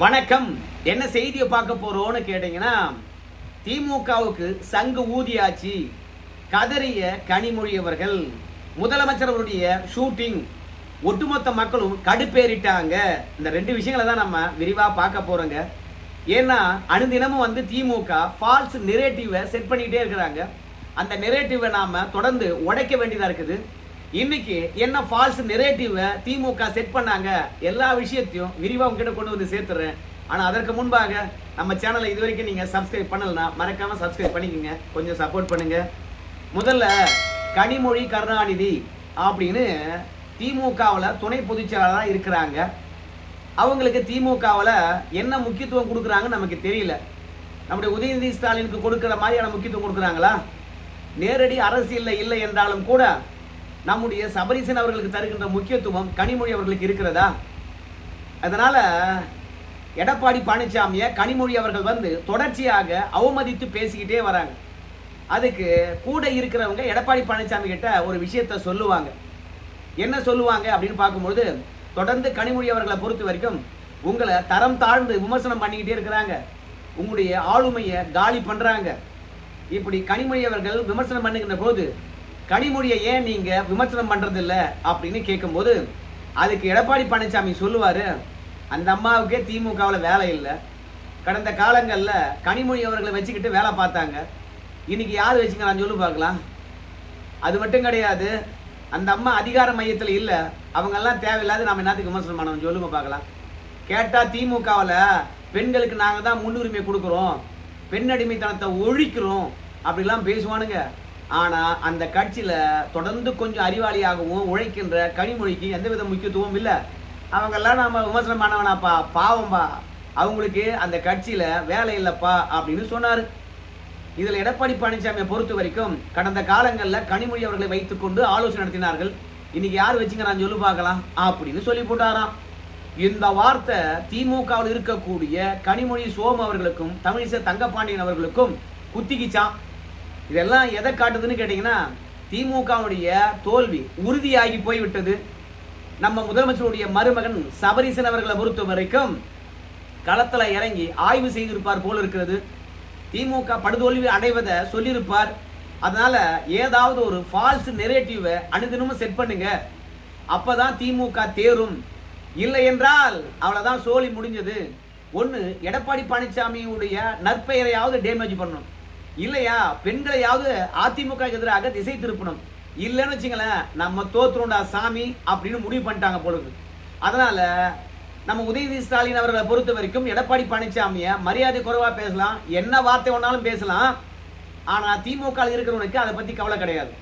வணக்கம். என்ன செய்தியை பார்க்க போறோம்னு கேட்டீங்கன்னா, திமுகவுக்கு சங்கு ஊதியாச்சு கதறிய கனிமொழி அவர்கள். முதலமைச்சர் அவருடைய ஷூட்டிங் ஒட்டுமொத்த மக்களும் கடுப்பேறிட்டாங்க. இந்த ரெண்டு விஷயங்களை தான் நம்ம விரிவா பார்க்க போறோங்க. ஏன்னா அனுதினமும் திமுக ஃபால்ஸ் நெரேட்டிவை செட் பண்ணிக்கிட்டே இருக்கிறாங்க. அந்த நெரேட்டிவை நாம தொடர்ந்து உடைக்க வேண்டியதா இருக்குது. இன்னைக்கு என்ன ஃபால்ஸ் நெரேட்டிவை திமுக செட் பண்ணாங்க, எல்லா விஷயத்தையும் விரிவா உங்ககிட்ட கொண்டு வந்து சேர்த்துறேன். ஆனா அதற்கு முன்பாக நம்ம சேனலை இது வரைக்கும் நீங்க சப்ஸ்கிரைப் பண்ணலன்னா மறக்காம சப்ஸ்கிரைப் பண்ணிக்கோங்க, கொஞ்சம் சப்போர்ட் பண்ணுங்க. முதல்ல கனிமொழி கருணாநிதி அப்படின்னு திமுகவில் துணை பொதுச்செயலாளராக இருக்கிறாங்க. அவங்களுக்கு திமுகவில் என்ன முக்கியத்துவம் கொடுக்குறாங்கன்னு நமக்கு தெரியல. நம்முடைய உதயநிதி ஸ்டாலினுக்கு கொடுக்குற மாதிரியான முக்கியத்துவம் கொடுக்குறாங்களா? நேரடி அரசியல் இல்லை என்றாலும் கூட நம்முடைய சபரீசன் அவர்களுக்கு தருகின்ற முக்கியத்துவம் கனிமொழி அவர்களுக்கு இருக்கிறதா? அதனால எடப்பாடி பழனிசாமியை கனிமொழி அவர்கள் தொடர்ச்சியாக அவமதித்து பேசிக்கிட்டே வராங்க. அதுக்கு கூட இருக்கிறவங்க எடப்பாடி பழனிசாமி கிட்ட ஒரு விஷயத்த சொல்லுவாங்க. என்ன சொல்லுவாங்க அப்படின்னு பார்க்கும்பொழுது, தொடர்ந்து கனிமொழி அவர்களை பொறுத்த வரைக்கும் உங்களை தரம் தாழ்ந்து விமர்சனம் பண்ணிக்கிட்டே இருக்கிறாங்க, உங்களுடைய ஆளுமையை காலி பண்றாங்க. இப்படி கனிமொழி அவர்கள் விமர்சனம் பண்ணுகின்ற போது, கனிமொழியை ஏன் நீங்க விமர்சனம் பண்றது இல்லை அப்படின்னு கேட்கும்போது, அதுக்கு எடப்பாடி பழனிசாமி சொல்லுவாரு, அந்த அம்மாவுக்கே திமுகவில் வேலை இல்லை. கடந்த காலங்களில் கனிமொழி அவர்களை வச்சுக்கிட்டு வேலை பார்த்தாங்க. இன்னைக்கு யார் வச்சுங்க நான் சொல்லு பார்க்கலாம். அது மட்டும் கிடையாது, அந்த அம்மா அதிகார மையத்தில் இல்லை, அவங்கெல்லாம் தேவையில்லாத நம்ம என்னத்துக்கு விமர்சனம் பண்ணணும் சொல்லுங்க பார்க்கலாம். கேட்டால் திமுகவில் பெண்களுக்கு நாங்கள் தான் முன்னுரிமை கொடுக்குறோம், பெண் அடிமைத்தனத்தை ஒழிக்கிறோம் அப்படிலாம் பேசுவானுங்க. ஆனால் அந்த கட்சியில் தொடர்ந்து கொஞ்சம் அறிவாளியாகவும் உழைக்கின்ற கனிமொழிக்கு எந்தவித முக்கியத்துவம் இல்லை. அவங்கெல்லாம் நம்ம விமர்சனம் பண்ண வேணாப்பா, பாவம்பா, அவங்களுக்கு அந்த கட்சியில் வேலை இல்லைப்பா அப்படின்னு சொன்னார். இதில் எடப்பாடி பழனிசாமியை பொறுத்த வரைக்கும் கடந்த காலங்களில் கனிமொழி அவர்களை வைத்துக்கொண்டு ஆலோசனை நடத்தினார்கள். இன்னைக்கு யார் வச்சுங்க நான் சொல்லு பார்க்கலாம் அப்படின்னு சொல்லி போட்டாராம். இந்த வார்த்தை திமுகவில் இருக்கக்கூடிய கனிமொழி சோமு அவர்களுக்கும் தமிழிசை தங்கப்பாண்டியன் அவர்களுக்கும் குத்திக்கிச்சான். இதெல்லாம் எதை காட்டுதுன்னு கேட்டீங்கன்னா, திமுகவுடைய தோல்வி உறுதியாகி போய்விட்டது. நம்ம முதலமைச்சருடைய மருமகன் சபரீசன் அவர்களை பொறுத்த வரைக்கும் களத்துல இறங்கி ஆய்வு செய்திருப்பார் போல இருக்கிறது. திமுக படுதோல்வி அடைவதை சொல்லியிருப்பார். அதனால ஏதாவது ஒரு ஃபால்ஸ் நெரேட்டிவை அனுதினமும் செட் பண்ணுங்க, அப்பதான் திமுக தேரும். இல்லை என்றால் அவ்வளவுதான், சோழி முடிஞ்சது. ஒன்று எடப்பாடி பழனிசாமியுடைய நற்பெயரையாவது டேமேஜ் பண்ணணும், இல்லையா பெண்களையாவது அதிமுக எதிராக திசை திருப்பணும். இல்லைன்னு வச்சுங்களேன், நம்ம தோத்துருண்டா சாமி அப்படின்னு முடிவு பண்ணிட்டாங்க பொழுது. அதனால நம்ம உதயநிதி ஸ்டாலின் அவர்களை பொறுத்த வரைக்கும் எடப்பாடி பழனிசாமியை மரியாதை குறைவா பேசலாம், என்ன வார்த்தை ஒன்னாலும் பேசலாம். ஆனா திமுக இருக்கிறவனுக்கு அதை பத்தி கவலை கிடையாது.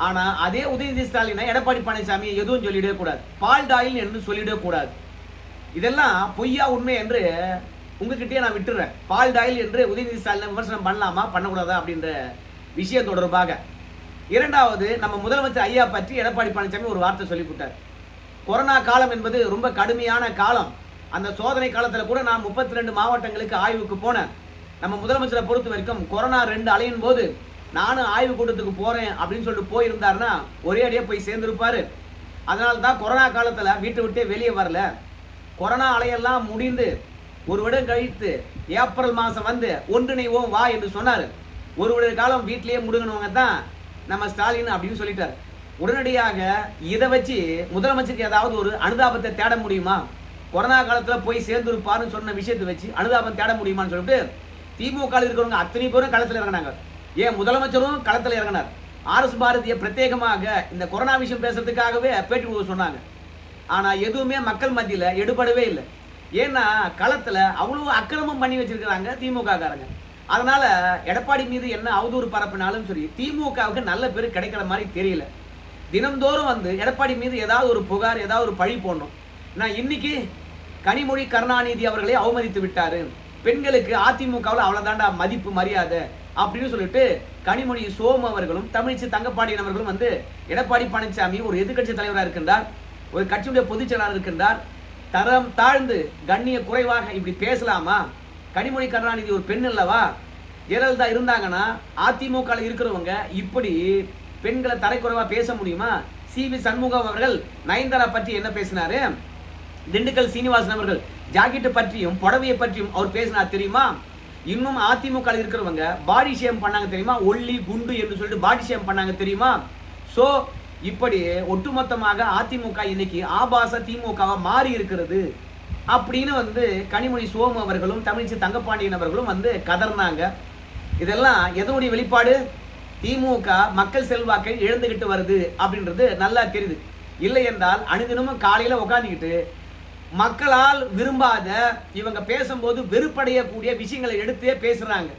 ஆனா அதே உதயநிதி ஸ்டாலினை எடப்பாடி பழனிசாமி எதுவும் சொல்லிடவே கூடாது, பால்டாயில் என்று சொல்லிடவே கூடாது. இதெல்லாம் பொய்யா உண்மை என்று உங்ககிட்டயே நான் விட்டுறேன். பால்டாயில் என்று உதயநிதி ஸ்டாலின் விமர்சனம் பண்ணலாமா பண்ணக்கூடாதா அப்படின்ற விஷயம் தொடர்பாக. இரண்டாவது, நம்ம முதலமைச்சர் ஐயா பற்றி எடப்பாடி பழனிசாமி ஒரு வார்த்தை சொல்லிவிட்டார். கொரோனா காலம் என்பது ரொம்ப கடுமையான காலம். அந்த சோதனை காலத்தில் கூட நான் 32 மாவட்டங்களுக்கு ஆய்வுக்கு போனேன். நம்ம முதலமைச்சரை பொறுத்த வரைக்கும் கொரோனா 2 அலையின் போது நானும் ஆய்வு கூட்டத்துக்கு போறேன் அப்படின்னு சொல்லிட்டு போயிருந்தாருன்னா ஒரே அடியா போய் சேர்ந்திருப்பாரு. அதனால தான் கொரோனா காலத்தில் வீட்டை விட்டே வெளியே வரல. கொரோனா அலையெல்லாம் முடிந்து ஒரு வருடம் கழித்து ஏப்ரல் மாதம் ஒன்றிணைவோம் வா என்று சொன்னார். ஒரு வருட காலம் வீட்டிலேயே முடுங்கினவங்க தான் நம்ம ஸ்டாலின் அப்படின்னு சொல்லிட்டார். உடனடியாக இதை வச்சு முதலமைச்சருக்கு ஏதாவது ஒரு அனுதாபத்தை தேட முடியுமா? கொரோனா காலத்தில் போய் சேர்ந்துருப்பாருன்னு சொன்ன விஷயத்தை வச்சு அனுதாபம் தேட முடியுமான்னு சொல்லிட்டு திமுக இருக்கிறவங்க அத்தனை பேரும் களத்தில் இறங்கினாங்க. ஏன் முதலமைச்சரும் களத்தில் இறங்கினார். RS பாரதியை பிரத்யேகமாக இந்த கொரோனா விஷயம் பேசுறதுக்காகவே பேட்டி கொடுக்க சொன்னாங்க. ஆனால் எதுவுமே மக்கள் மத்தியில் எடுபடவே இல்லை. ஏன்னா களத்தில் அவ்வளவு அக்கிரமம் பண்ணி வச்சிருக்கிறாங்க திமுக காரங்க. அதனால எடப்பாடி மீது என்ன அவதூறு பரப்பினாலும் சரி, திமுகவுக்கு நல்ல பேர் கிடைக்கிற மாதிரி தெரியல. தினந்தோறும் எடப்பாடி மீது ஏதாவது ஒரு புகார், ஏதாவது ஒரு பழி போடணும். நான் இன்னைக்கு கனிமொழி கருணாநிதி அவர்களே அவமதித்து விட்டாரு, பெண்களுக்கு அதிமுகவில் அவ்வளவுதாண்டா மதிப்பு மரியாதை அப்படின்னு சொல்லிட்டு கனிமொழி சோமு அவர்களும் தமிழிசை தங்கப்பாண்டியன் அவர்களும் எடப்பாடி பழனிசாமி ஒரு எதிர்கட்சி தலைவராக இருக்கின்றார், ஒரு கட்சியுடைய பொதுச் செயலாளர் இருக்கின்றார், தரம் தாழ்ந்து கண்ணிய குறைவாக இப்படி பேசலாமா? கனிமொழி கருணாநிதி ஒரு பெண் அல்லவா? ஜெயலலிதா இருந்தாங்கன்னா அதிமுக இருக்கிறவங்க இப்படி பெண்களை தரைக்குறைவா பேச முடியுமா? CV சண்முகம் அவர்கள் நயன்தாரா பற்றி என்ன பேசினாரு? திண்டுக்கல் சீனிவாசன் அவர்கள் ஜாக்கெட்டு பற்றியும் புடவையை பற்றியும் அவர் பேசினார் தெரியுமா? இன்னும் அதிமுக இருக்கிறவங்க பாடி ஷேம் பண்ணாங்க தெரியுமா? ஒல்லி குண்டு என்று சொல்லிட்டு பாடி ஷேம் பண்ணாங்க தெரியுமா? ஸோ இப்படி ஒட்டுமொத்தமாக அதிமுக இன்னைக்கு ஆபாச திமுகவா மாறி இருக்கிறது அப்படின்னு கனிமொழி சோமு அவர்களும் தமிழிசை தங்கப்பாண்டியன் அவர்களும் கதர்னாங்க. இதெல்லாம் எதனுடைய வெளிப்பாடு? திமுக மக்கள் செல்வாக்கை இழந்துகிட்டு வருது அப்படின்றது நல்லா தெரியுது. இல்லை என்றால் அனுதினமும் காலையில உட்காந்துக்கிட்டு மக்களால் விரும்பாத இவங்க பேசும்போது வெறுப்படையக்கூடிய விஷயங்களை எடுத்தே பேசுறாங்க.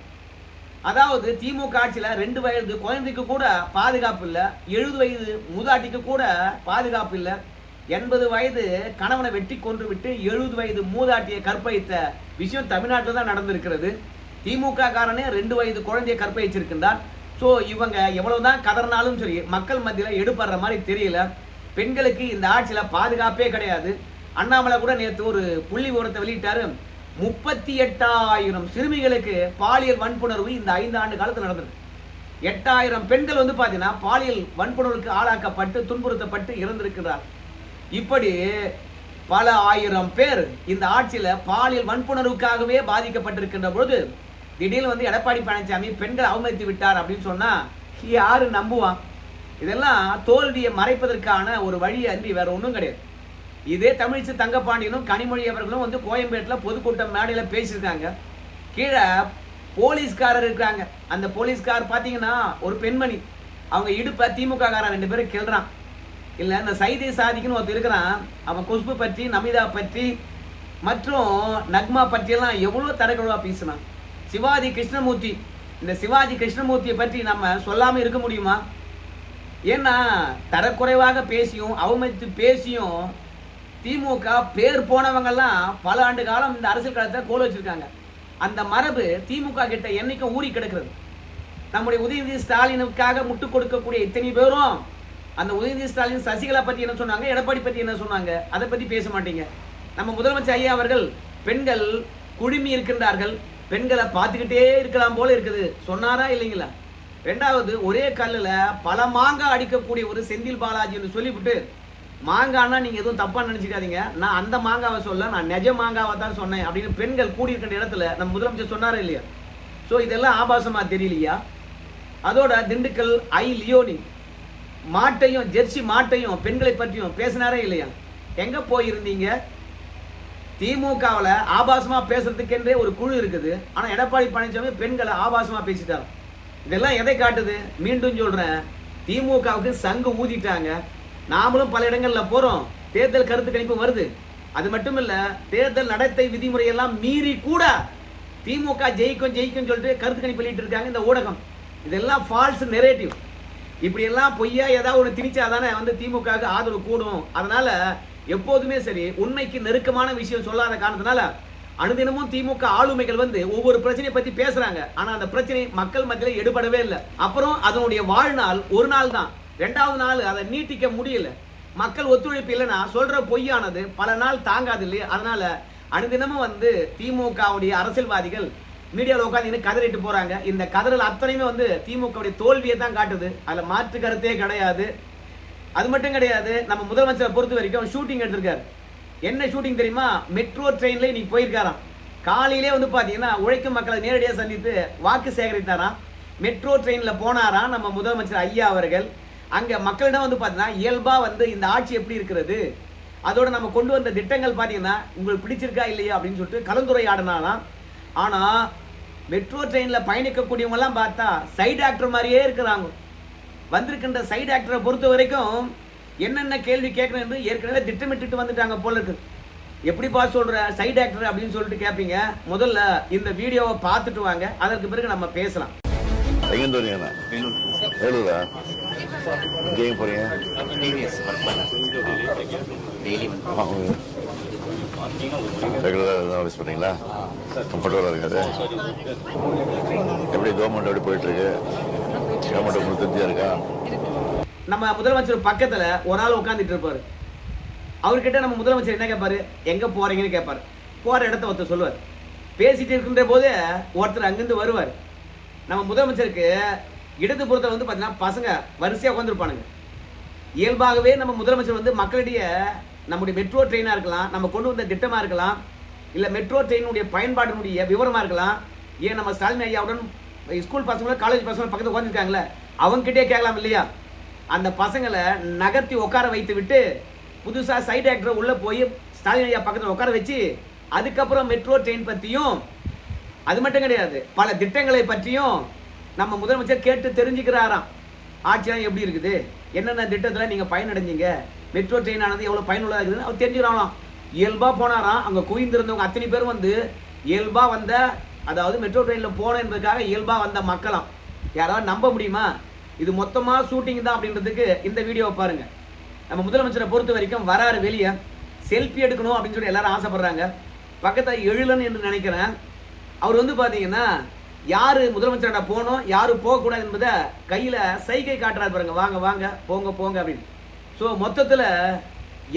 அதாவது திமுக ஆட்சியில் 2 வயது குழந்தைக்கு கூட பாதுகாப்பு இல்லை, 70 வயது மூதாட்டிக்கு கூட பாதுகாப்பு இல்லை, 80 வயது கணவனை வெட்டி கொன்று விட்டு 70 வயது மூதாட்டியை கற்பழித்த விஷயம் தமிழ்நாட்டில் தான் நடந்திருக்கிறது. திமுக காரனே 2 வயது குழந்தையை கற்பழிச்சிருக்கின்றார். ஸோ இவங்க எவ்வளவுதான் கதறினாலும் சரி மக்கள் மத்தியில் எடுப்படுற மாதிரி தெரியல. பெண்களுக்கு இந்த ஆட்சியில் பாதுகாப்பே கிடையாது. அண்ணாமலை கூட நேற்று ஒரு புள்ளி விவரத்தை வெளியிட்டாரு. 38,000 சிறுமிகளுக்கு பாலியல் வன்புணர்வு இந்த 5 ஆண்டு காலத்தில் நடந்தது. 8,000 பெண்கள் பார்த்தீங்கன்னா பாலியல் வன்புணர்வுக்கு ஆளாக்கப்பட்டு துன்புறுத்தப்பட்டு இறந்திருக்கிறார். இப்படி பல ஆயிரம் பேர் இந்த ஆட்சியில் பாலியல் வன்புணர்வுக்காகவே பாதிக்கப்பட்டிருக்கின்ற பொழுது திடீர்னு எடப்பாடி பழனிசாமி பெண்களை அவமதித்து விட்டார் அப்படின்னு சொன்னா யாரு நம்புவான்? இதெல்லாம் தோல்வியை மறைப்பதற்கான ஒரு வழி அன்றி வேற ஒன்றும் கிடையாது. இதே தமிழிசை தங்கப்பாண்டியனும் கனிமொழி அவர்களும் பொதுக்கூட்டம் பொதுக்கூட்டம் மேடையில் பேசியிருக்காங்க. கீழே போலீஸ்காரர் இருக்காங்க. அந்த போலீஸ்கார் பார்த்தீங்கன்னா ஒரு பெண்மணி, அவங்க இடுப்பை திமுக காரன் 2 பேரும் கிள்றான். இல்லை இந்த சைதை சாதிக்குன்னு ஒருத்தர் இருக்கிறான், அவன் குஷ்பு பற்றி நமிதா பற்றி மற்றும் நக்மா பற்றியெல்லாம் எவ்வளோ தரக்குழுவா பேசினான். சிவாஜி கிருஷ்ணமூர்த்தி, இந்த சிவாஜி கிருஷ்ணமூர்த்தியை பற்றி நம்ம சொல்லாமல் இருக்க முடியுமா? ஏன்னா தரக்குறைவாக பேசியும் அவமதித்து பேசியும் திமுக பேர் போனவங்கெல்லாம் பல ஆண்டு காலம் இந்த அரசியல் காலத்தை கோல் வச்சிருக்காங்க. அந்த மரபு திமுக கிட்ட என்னைக்கும் ஊறி கிடக்கிறது. நம்முடைய உதயநிதி ஸ்டாலினுக்காக முட்டு கொடுக்கக்கூடிய இத்தனை பேரும் அந்த உதயநிதி ஸ்டாலின் சசிகலா பற்றி என்ன சொன்னாங்க, எடப்பாடி பற்றி என்ன சொன்னாங்க, அதை பற்றி பேச மாட்டீங்க. நம்ம முதலமைச்சர் ஐயா அவர்கள் பெண்கள் குழுமி இருக்கின்றார்கள், பெண்களை பார்த்துக்கிட்டே இருக்கலாம் போல இருக்குது சொன்னாரா இல்லைங்களா? 2வது ஒரே கல்லில் பல மாங்காய் அடிக்கக்கூடிய ஒரு செந்தில் பாலாஜின்னு சொல்லிவிட்டு மாங்கானா நீங்க எதுவும் தப்பா நினைச்சுக்காதீங்க, நான் அந்த மாங்காவை சொல்ல, நான் நிஜ மாங்காவை தான் சொன்னேன் அப்படின்னு பெண்கள் கூடியிருக்கின்ற இடத்துல நம்ம முதலமைச்சர் சொன்னாரா இல்லையா? ஸோ இதெல்லாம் ஆபாசமா தெரியலையா? அதோட திண்டுக்கல் லியோனி மாட்டையும் ஜெர்சி மாட்டையும் பெண்களை பற்றியும் பேசினாரே இல்லையா? எங்க போயிருந்தீங்க? திமுகவில் ஆபாசமா பேசுறதுக்கென்றே ஒரு குழு இருக்குது. ஆனா எடப்பாடி பழனிசாமி பெண்களை ஆபாசமா பேசிட்டார். இதெல்லாம் எதை காட்டுது? மீண்டும் சொல்றேன், திமுகவுக்கு சங்கு ஊதிட்டாங்க. நாமளும் பல இடங்கள்ல போறோம், தேர்தல் கருத்து கணிப்பு வருது. அது மட்டும் இல்ல, தேர்தல் நடத்தை விதிமுறையெல்லாம் மீறி கூட திமுக ஜெயிக்கும் சொல்லிட்டு கருத்து கணிப்பு வெளியிட்டு இருக்காங்க இந்த ஊடகம். இதெல்லாம் ஃபால்ஸ் நெரேட்டிவ். இப்படி எல்லாம் பொய்யா ஏதாவது ஒன்று திணிச்சாதானே திமுகவுக்கு ஆதரவு கூடும். அதனால எப்போதுமே சரி உண்மைக்கு நெருக்கமான விஷயம் சொல்லாத காரணத்தினால அனுதினமும் திமுக ஆளுமைகள் ஒவ்வொரு பிரச்சனையை பத்தி பேசுறாங்க. ஆனா அந்த பிரச்சனை மக்கள் மத்தியில எடுபடவே இல்லை. அப்புறம் அதனுடைய வாழ்நாள் ஒரு நாள் தான், 2வது நாள் அதை நீட்டிக்க முடியல. மக்கள் ஒத்துழைப்பு இல்லைன்னா சொல்ற பொய்யானது பல நாள் தாங்காது இல்லையா? அதனால அனுதினமும் திமுகவுடைய அரசியல்வாதிகள் மீடியாவில் உட்காந்து கதறிட்டு போறாங்க. இந்த கதறல் அத்தனையுமே திமுகவுடைய தோல்வியை தான் காட்டுது. அதுல மாற்று கருத்தே கிடையாது. அது மட்டும் கிடையாது, நம்ம முதலமைச்சரை பொறுத்த வரைக்கும் ஷூட்டிங் எடுத்திருக்காரு. என்ன ஷூட்டிங் தெரியுமா? மெட்ரோ ட்ரெயின்ல இன்னைக்கு போயிருக்காராம். காலையிலே பாத்தீங்கன்னா உழைக்கும் மக்களை நேரடியாக சந்தித்து வாக்கு சேகரித்தாராம். மெட்ரோ ட்ரெயின்ல போனாராம் நம்ம முதலமைச்சர் ஐயா அவர்கள். அங்க மக்களிடம் பாத்தீங்கன்னா இயல்பா இந்த ஆட்சி எப்படி இருக்கிறது, அதோட நம்ம கொண்டு வந்த திட்டங்கள் பாத்தீங்கன்னா உங்களுக்கு பிடிச்சிருக்கா இல்லையா அப்படின்னு சொல்லிட்டு கலந்துரையாடினாலாம். ஆனா மெட்ரோ ட்ரெயின்ல பயணிக்கக்கூடியவங்க எல்லாம் பார்த்தா சைடு ஆக்டர் மாதிரியே இருக்கிறாங்க. வந்திருக்கின்ற சைடு ஆக்டரை பொறுத்த வரைக்கும் என்னென்ன கேள்வி கேட்கணும் என்று ஏற்கனவே திட்டமிட்டு வந்துட்டாங்க போல இருக்கு. எப்படிப்பா சொல்ற சைடு ஆக்டர் அப்படின்னு சொல்லிட்டு கேட்பீங்க. முதல்ல இந்த வீடியோவை பார்த்துட்டு வாங்க, அதற்கு பிறகு நம்ம பேசலாம். நம்ம முதலமைச்சர் பக்கத்துல ஒரு ஆள் உட்கார்ந்துட்டு இருப்பாரு. அவர்கிட்ட நம்ம முதலமைச்சர் என்ன கேட்பாரு, எங்க போறீங்கன்னு கேட்பாரு. போற இடத்த ஒருத்தர் சொல்லுவார். பேசிட்டு இருக்கின்ற போது ஒருத்தர் அங்கிருந்து வருவார். நம்ம முதலமைச்சருக்கு இடது புறத்தில் பார்த்தீங்கன்னா பசங்க வரிசையாக உட்காந்துருப்பானுங்க. இயல்பாகவே நம்ம முதலமைச்சர் மக்களிடையே நம்முடைய மெட்ரோ ட்ரெயினாக இருக்கலாம், நம்ம கொண்டு வந்த திட்டமாக இருக்கலாம், இல்லை மெட்ரோ ட்ரெயினுடைய பயன்பாட்டினுடைய விவரமாக இருக்கலாம். ஏன் நம்ம ஸ்டாலின் ஐயாவுடன் ஸ்கூல் பசங்கள காலேஜ் பசங்க பக்கத்தில் உட்காந்துருக்காங்களே அவங்ககிட்டே கேட்கலாம் இல்லையா? அந்த பசங்களை நகர்த்தி உட்கார வைத்து விட்டு புதுசாக சைடு ஆக்டரை உள்ளே போய் ஸ்டாலின் ஐயா பக்கத்தில் உட்கார வச்சு அதுக்கப்புறம் மெட்ரோ ட்ரெயின் பற்றியும் அது மட்டும் கிடையாது பல திட்டங்களை பற்றியும் நம்ம முதலமைச்சர் கேட்டு தெரிஞ்சுக்கிறாராம். ஆட்சியெல்லாம் எப்படி இருக்குது, என்னென்ன திட்டத்தில் நீங்கள் பயனடைஞ்சிங்க, மெட்ரோ ட்ரெயின் ஆனது எவ்வளோ பயனுள்ளதாக இருக்குதுன்னு அவர் தெரிஞ்சுக்கிறாங்களாம். இயல்பாக போனாராம். அங்கே குவிந்திருந்தவங்க அத்தனை பேரும் வந்து இயல்பாக வந்த, அதாவது மெட்ரோ ட்ரெயினில் போன என்பதுக்காக இயல்பாக வந்த மக்களாம். யாராவது நம்ப முடியுமா? இது மொத்தமாக ஷூட்டிங் தான் அப்படின்றதுக்கு இந்த வீடியோவை பாருங்கள். நம்ம முதலமைச்சரை பொறுத்த வரைக்கும் வராரு வெளியே, செல்ஃபி எடுக்கணும் அப்படின்னு சொல்லி எல்லாரும் ஆசைப்படுறாங்க. பக்கத்தில் எழிலன் என்று நினைக்கிறேன். அவர் வந்து பார்த்தீங்கன்னா யார் முதலமைச்சர்கிட்ட போகணும் யார் போகக்கூடாது என்பதை கையில் சைகை காட்டுறாரு பாருங்க, வாங்க வாங்க போங்க போங்க அப்படின்னு. ஸோ மொத்தத்தில்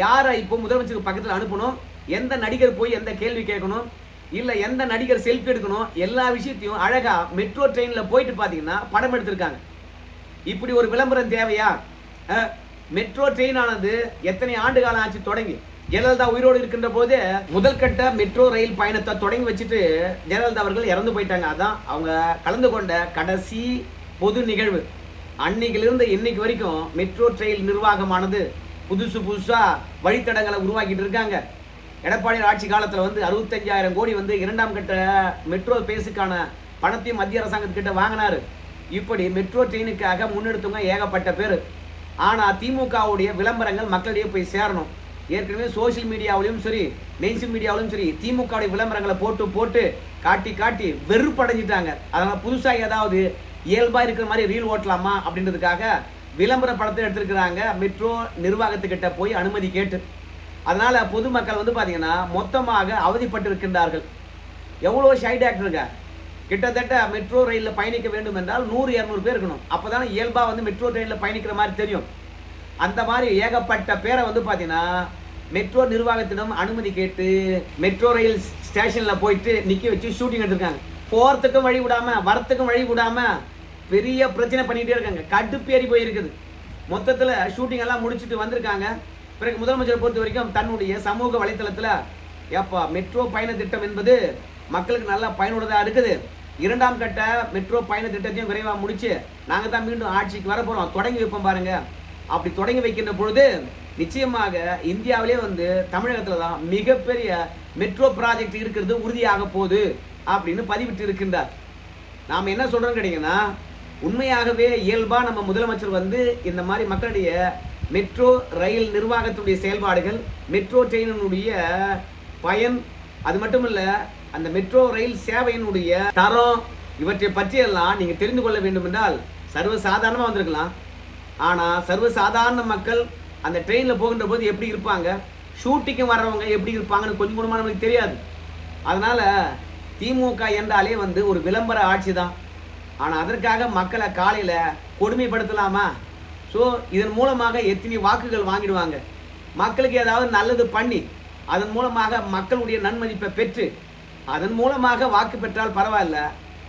யாரை இப்போ முதலமைச்சருக்கு பக்கத்தில் அனுப்பணும், எந்த நடிகர் போய் எந்த கேள்வி கேட்கணும், இல்லை எந்த நடிகர் செல்ஃபி எடுக்கணும், எல்லா விஷயத்தையும் அழகாக மெட்ரோ ட்ரெயினில் போயிட்டு பார்த்தீங்கன்னா படம் எடுத்திருக்காங்க. இப்படி ஒரு விளம்பரம் தேவையா? மெட்ரோ ட்ரெயின் ஆனது எத்தனை ஆண்டு காலம் ஆச்சு தொடங்கி? ஜெயலலிதா உயிரோடு இருக்கின்ற போது முதல் கட்ட மெட்ரோ ரயில் பயணத்தை தொடங்கி வச்சுட்டு ஜெயலலிதா அவர்கள் இறந்து போயிட்டாங்க. அதான் அவங்க கலந்து கொண்ட கடைசி பொது நிகழ்வு. அன்னைக்கிலிருந்து இன்னைக்கு வரைக்கும் மெட்ரோ ரயில் நிர்வாகமானது புதுசா வழித்தடங்களை உருவாக்கிட்டு இருக்காங்க. எடப்பாடி ஆட்சி காலத்தில் வந்து 65,000 கோடி வந்து இரண்டாம் கட்ட மெட்ரோ பேஸுக்கான பணத்தையும் மத்திய அரசாங்கத்துக்கிட்ட வாங்கினாரு. இப்படி மெட்ரோ ட்ரெயினுக்காக முன்னெடுத்தவங்க ஏகப்பட்ட பேர். ஆனால் திமுகவுடைய விளம்பரங்கள் மக்களிடையே போய் சேரணும். ஏற்கனவே சோசியல் மீடியாவிலையும் சரி மெயின்ஸ்ட்ரீம் மீடியாவிலும் சரி திமுகவுடைய விளம்பரங்களை போட்டு காட்டி வெறுப்படைஞ்சிட்டாங்க. அதனால் புதுசாக ஏதாவது இயல்பாக இருக்கிற மாதிரி ரீல் ஓட்டலாமா அப்படின்றதுக்காக விளம்பர படத்தை எடுத்திருக்கிறாங்க மெட்ரோ நிர்வாகத்துக்கிட்ட போய் அனுமதி கேட்டு. அதனால் பொதுமக்கள் வந்து பார்த்தீங்கன்னா மொத்தமாக அவதிப்பட்டு இருக்கின்றார்கள். எவ்வளோ சைடு ஆக்ட் இருக்கா? கிட்டத்தட்ட மெட்ரோ ரயிலில் பயணிக்க வேண்டும் என்றால் 100-200 பேர் இருக்கணும். அப்போ தானே இயல்பாக வந்து மெட்ரோ ட்ரெயினில் பயணிக்கிற மாதிரி தெரியும். அந்த மாதிரி ஏகப்பட்ட பேரை வந்து பார்த்தீங்கன்னா மெட்ரோ நிர்வாகத்திடம் அனுமதி கேட்டு மெட்ரோ ரயில் ஸ்டேஷனில் போயிட்டு நிற்க வச்சு ஷூட்டிங் எடுத்திருக்காங்க. போகிறதுக்கும் வழி விடாமல் வரத்துக்கும் வழி விடாமல் பெரிய பிரச்சனை பண்ணிகிட்டே இருக்காங்க. கடுப்பேறி போயிருக்குது. மொத்தத்தில் ஷூட்டிங் எல்லாம் முடிச்சுட்டு வந்திருக்காங்க. பிறகு முதலமைச்சரை பொறுத்த வரைக்கும் தன்னுடைய சமூக வலைத்தளத்தில் ஏப்பா மெட்ரோ பயண திட்டம் என்பது மக்களுக்கு நல்லா பயனுள்ளதாக இருக்குது, இரண்டாம் கட்ட மெட்ரோ பயண திட்டத்தையும் விரைவாக முடிச்சு நாங்கள் தான் மீண்டும் ஆட்சிக்கு வர போகிறோம், தொடங்கி வைப்போம் பாருங்க. அப்படி தொடங்கி வைக்கின்ற பொழுது நிச்சயமாக இந்தியாவிலே வந்து தமிழகத்தில் தான் மிகப்பெரிய மெட்ரோ ப்ராஜெக்ட் இருக்கிறது உறுதியாக போகுது அப்படின்னு பதிவிட்டு இருக்கின்றார். நாம் என்ன சொல்கிறோம் கேட்டிங்கன்னா, உண்மையாகவே இயல்பாக நம்ம முதலமைச்சர் வந்து இந்த மாதிரி மக்களுடைய மெட்ரோ ரயில் நிர்வாகத்துடைய செயல்பாடுகள், மெட்ரோ ட்ரெயினுடைய பயன், அது மட்டும் இல்லை அந்த மெட்ரோ ரயில் சேவையினுடைய தரம், இவற்றை பற்றியெல்லாம் நீங்கள் தெரிந்து கொள்ள வேண்டும் என்றால் சர்வசாதாரணமாக வந்திருக்கலாம். ஆனால் சர்வசாதாரண மக்கள் அந்த ட்ரெயினில் போகின்ற போது எப்படி இருப்பாங்க, ஷூட்டிங்கு வர்றவங்க எப்படி இருப்பாங்கன்னு கொஞ்சம் கொஞ்சமாக நமக்கு தெரியாது. அதனால் திமுக என்றாலே வந்து ஒரு விளம்பர ஆட்சி தான். ஆனால் அதற்காக மக்களை காலையில் கொடுமைப்படுத்தலாமா? ஸோ இதன் மூலமாக எத்தனை வாக்குகள் வாங்கிடுவாங்க. மக்களுக்கு ஏதாவது நல்லது பண்ணி அதன் மூலமாக மக்களுடைய நன்மதிப்பை பெற்று அதன் மூலமாக வாக்கு பெற்றால் பரவாயில்ல.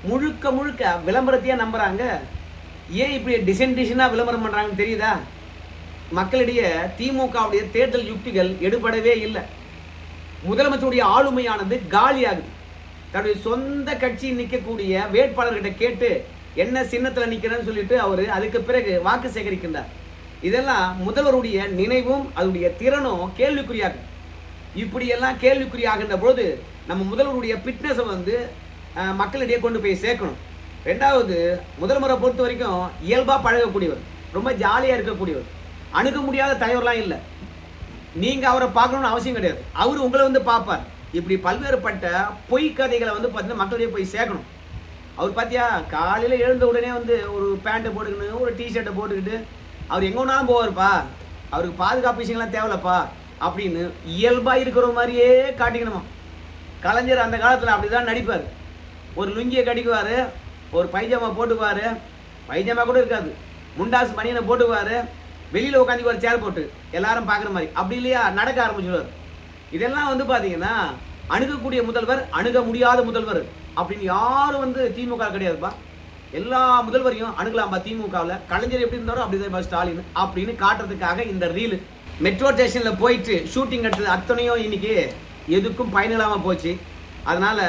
முழுக்க விளம்பரத்தையே நம்புகிறாங்க. ஏன் இப்படி டிசைனாக விளம்பரம் பண்ணுறாங்கன்னு தெரியுதா? மக்களிடையே திமுகவுடைய தேர்தல் யுக்திகள் எடுபடவே இல்லை. முதலமைச்சருடைய ஆளுமையானது காலியாகுது. தன்னுடைய சொந்த கட்சி நிற்கக்கூடிய வேட்பாளர்கிட்ட கேட்டு என்ன சின்னத்தில் நிற்கிறேன்னு சொல்லிட்டு அவர் அதுக்கு பிறகு வாக்கு சேகரிக்கின்றார். இதெல்லாம் முதல்வருடைய நினைவும் அதனுடைய திறனும் கேள்விக்குறியாகும். இப்படியெல்லாம் கேள்விக்குறியாகின்ற போது நம்ம முதல்வருடைய ஃபிட்னஸை வந்து மக்களிடையே கொண்டு போய் சேர்க்கணும். ரெண்டாவது, முதல்வரை பொறுத்த வரைக்கும் இயல்பாக பழகக்கூடியவர், ரொம்ப ஜாலியாக இருக்கக்கூடியவர், அணுக முடியாத தலைவர்லாம் இல்லை. நீங்கள் அவரை பார்க்கணுன்னு அவசியம் கிடையாது, அவர் உங்களை வந்து பார்ப்பார். இப்படி பல்வேறுபட்ட பொய் கதைகளை வந்து பார்த்தீங்கன்னா மக்களிடையே போய் சேர்க்கணும். அவர் பார்த்தியா காலையில் எழுந்த உடனே வந்து ஒரு பேண்ட்டை போட்டுக்கிட்டு ஒரு டிஷர்ட்டை போட்டுக்கிட்டு அவர் எங்கே ஒன்றாலும் போவார்ப்பா, அவருக்கு பாதுகாப்பு விஷயங்கள்லாம் தேவையில்லப்பா அப்படின்னு இயல்பாக இருக்கிற மாதிரியே காட்டிக்கணுமா. கலைஞர் அந்த காலத்தில் அப்படி தான் நடிப்பார். ஒரு லுங்கியை கட்டிக்குவார், ஒரு பைஜாமா போட்டுக்குவார், பைஜாமா கூட இருக்காது, முண்டாசு மணியனை போட்டுக்குவார், வெளியில் உட்காந்துக்குவார் சேர் போட்டு எல்லாரும் பார்க்குற மாதிரி. அப்படி இல்லையா நடக்க ஆரம்பிச்சுடுவார். இதெல்லாம் வந்து பார்த்தீங்கன்னா அணுகக்கூடிய முதல்வர், அணுக முடியாத முதல்வர் அப்படின்னு யாரும் வந்து திமுக கிடையாதுப்பா. எல்லா முதல்வரையும் அணுகலாம்பா திமுகவில். கலைஞர் எப்படி இருந்தாரோ அப்படிதான் ஸ்டாலின் அப்படின்னு காட்டுறதுக்காக இந்த ரீலு. மெட்ரோ ஸ்டேஷனில் போயிட்டு ஷூட்டிங் எடுத்தது அத்தனையும் இன்னைக்கு எதுக்கும் பயனில்லாமல் போச்சு. அதனால்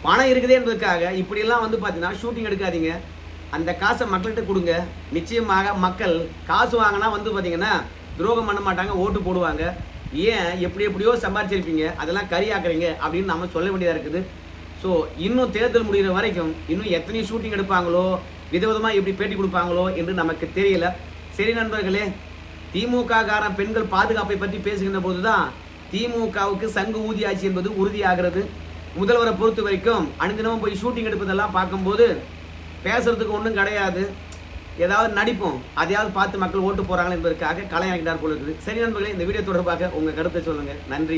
பணம் இருக்குதே என்பதற்காக இப்படியெல்லாம் வந்து பார்த்தீங்கன்னா ஷூட்டிங் எடுக்காதீங்க. அந்த காசை மக்கள்கிட்ட கொடுங்க. நிச்சயமாக மக்கள் காசு வாங்கினா வந்து பார்த்தீங்கன்னா துரோகம் பண்ண மாட்டாங்க, ஓட்டு போடுவாங்க. ஏன் எப்படியோ சம்பாதிச்சிருப்பீங்க, அதெல்லாம் கரியாக்குறீங்க அப்படின்னு நம்ம சொல்ல வேண்டியதாக இருக்குது. ஸோ இன்னும் தேர்தல் முடிகிற வரைக்கும் இன்னும் எத்தனை ஷூட்டிங் எடுப்பாங்களோ, விதவிதமாக எப்படி பேட்டி கொடுப்பாங்களோ என்று நமக்கு தெரியல. சரி நண்பர்களே, திமுக காரன் பெண்கள் பாதுகாப்பை பற்றி பேசுகின்ற போது தான் திமுகவுக்கு சங்கு ஊதியாச்சு என்பது உறுதியாகிறது. முதல்வரை பொறுத்த வரைக்கும் அனுதினமும் போய் ஷூட்டிங் எடுப்பதெல்லாம் பார்க்கும்போது பேசுறதுக்கு ஒன்றும் கிடையாது, ஏதாவது நடிப்போம், அதையாவது பார்த்து மக்கள் ஓட்டு போகிறாங்க என்பதற்காக களை இறங்கிட்டார் போல இருக்குது. சரி நண்பர்களே, இந்த வீடியோ தொடர்பாக உங்கள் கருத்தை சொல்லுங்கள். நன்றி.